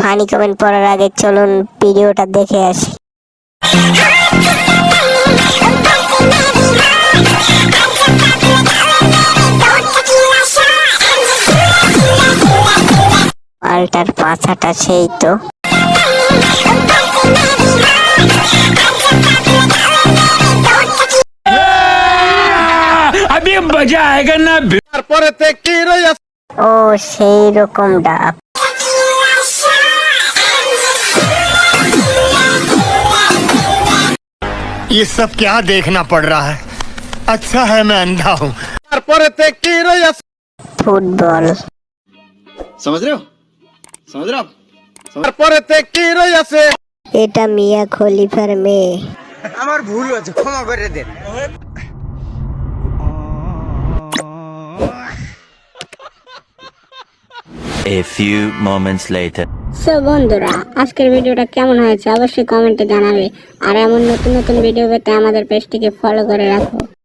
Funny comment পড়ার আগে চলুন ভিডিওটা দেখে আসি। পাল্টার পাছাটা সেই তো। अभी मजा आएगा ना। ও সেই রকম ডাব। ये सब क्या देखना पड़ रहा है? अच्छा है मैं अंधा हूँ। ফুটবল। समझ रहे हो आप? এটা মিয়া খলিফার মেয়ে। আমার ভুল হয়েছে, ক্ষমা করে দেন। A few moments later. So বন্ধুরা, আজকের ভিডিওটা কেমন হয়েছে অবশ্যই কমেন্টে জানাবে। আর এমন নতুন নতুন ভিডিও পেতে আমাদের পেজটিকে ফলো করে রাখো।